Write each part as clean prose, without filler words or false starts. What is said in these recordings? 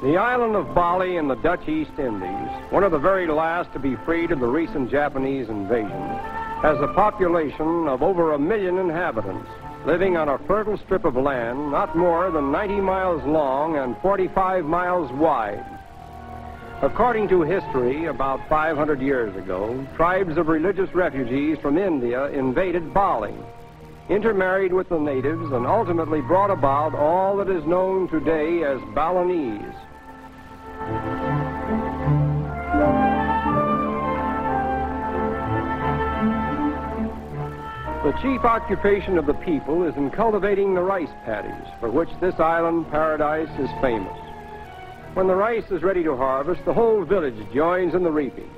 The island of Bali in the Dutch East Indies, one of the very last to be freed of the recent Japanese invasion, has a population of over 1 million inhabitants, living on a fertile strip of land not more than 90 miles long and 45 miles wide. According to history, about 500 years ago, tribes of religious refugees from India invaded Bali, intermarried with the natives, and ultimately brought about all that is known today as Balinese. The chief occupation of the people is in cultivating the rice paddies, for which this island paradise is famous. When the rice is ready to harvest, the whole village joins in the reaping,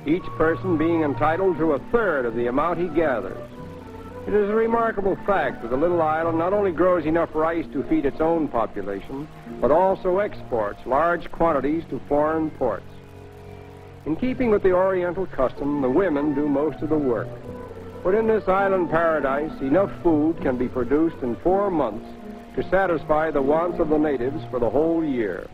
each person being entitled to 1/3 of the amount he gathers. It is a remarkable fact that the little island not only grows enough rice to feed its own population, but also exports large quantities to foreign ports. In keeping with the Oriental custom, the women do most of the work. But in this island paradise, enough food can be produced in 4 months to satisfy the wants of the natives for the whole year.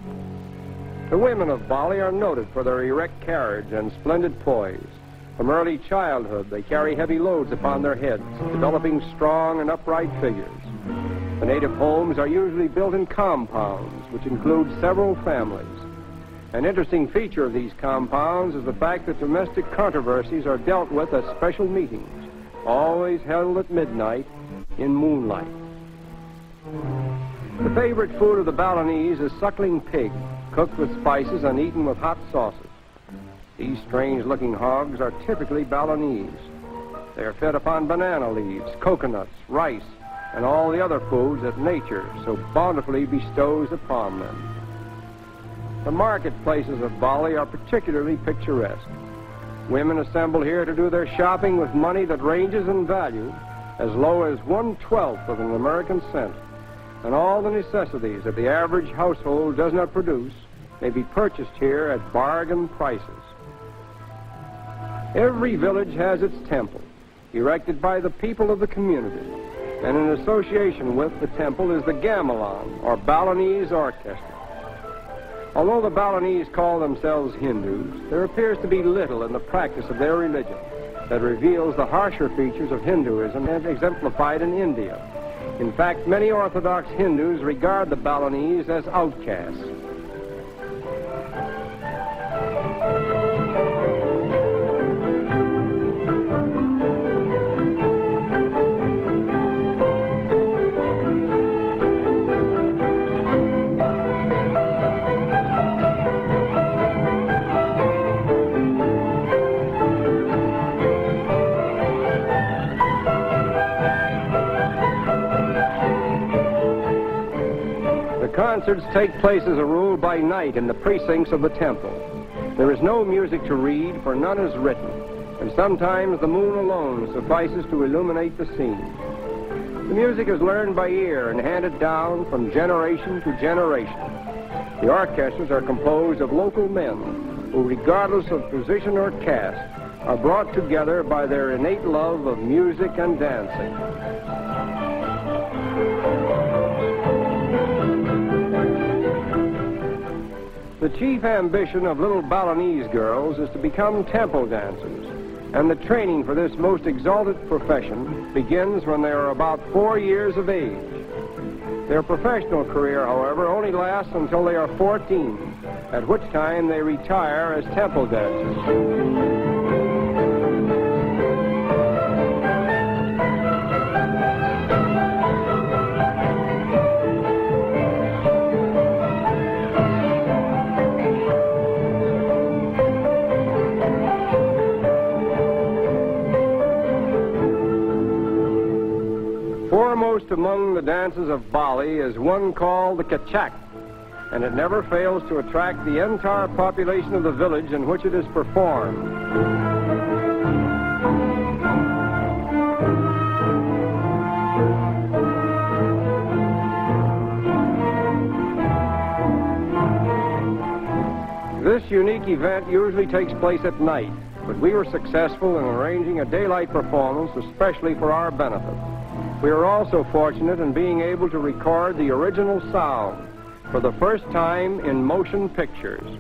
The women of Bali are noted for their erect carriage and splendid poise. From early childhood, they carry heavy loads upon their heads, developing strong and upright figures. The native homes are usually built in compounds, which include several families. An interesting feature of these compounds is the fact that domestic controversies are dealt with at special meetings, always held at midnight in moonlight. The favorite food of the Balinese is suckling pig, cooked with spices and eaten with hot sauces. These strange-looking hogs are typically Balinese. They are fed upon banana leaves, coconuts, rice, and all the other foods that nature so bountifully bestows upon them. The marketplaces of Bali are particularly picturesque. Women assemble here to do their shopping with money that ranges in value as low as 1/12 of an American cent, and all the necessities that the average household does not produce may be purchased here at bargain prices. Every village has its temple, erected by the people of the community, and in association with the temple is the gamelan, or Balinese orchestra. Although the Balinese call themselves Hindus, there appears to be little in the practice of their religion that reveals the harsher features of Hinduism as exemplified in India. In fact, many Orthodox Hindus regard the Balinese as outcasts. Concerts take place as a rule by night in the precincts of the temple. There is no music to read, for none is written, and sometimes the moon alone suffices to illuminate the scene. The music is learned by ear and handed down from generation to generation. The orchestras are composed of local men who, regardless of position or caste, are brought together by their innate love of music and dancing. The chief ambition of little Balinese girls is to become temple dancers, and the training for this most exalted profession begins when they are about 4 years of age. Their professional career, however, only lasts until they are 14, at which time they retire as temple dancers. Foremost among the dances of Bali is one called the kachak, and it never fails to attract the entire population of the village in which it is performed. This unique event usually takes place at night, but we were successful in arranging a daylight performance especially for our benefit. We are also fortunate in being able to record the original sound for the first time in motion pictures.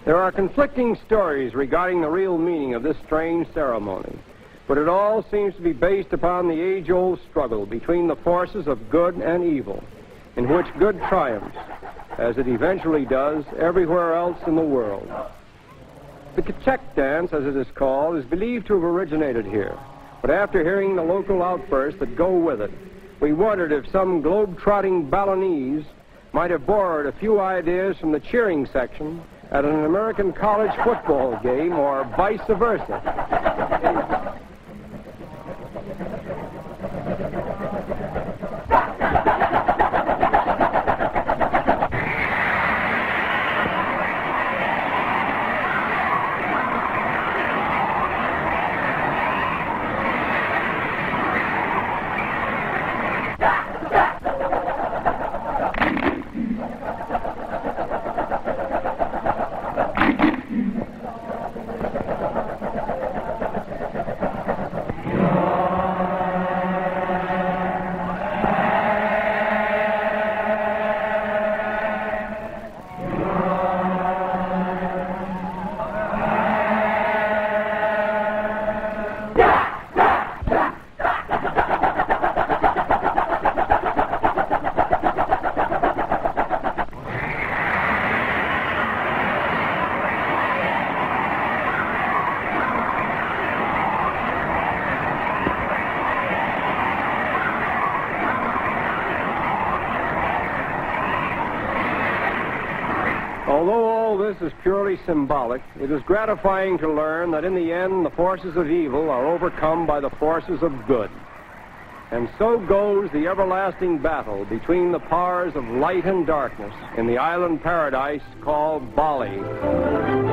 There are conflicting stories regarding the real meaning of this strange ceremony, but it all seems to be based upon the age-old struggle between the forces of good and evil, in which good triumphs, as it eventually does everywhere else in the world. The Kachek dance, as it is called, is believed to have originated here, but after hearing the local outbursts that go with it, we wondered if some globe-trotting Balinese might have borrowed a few ideas from the cheering section at an American college football game, or vice versa. Although all this is purely symbolic, it is gratifying to learn that in the end the forces of evil are overcome by the forces of good. And so goes the everlasting battle between the powers of light and darkness in the island paradise called Bali.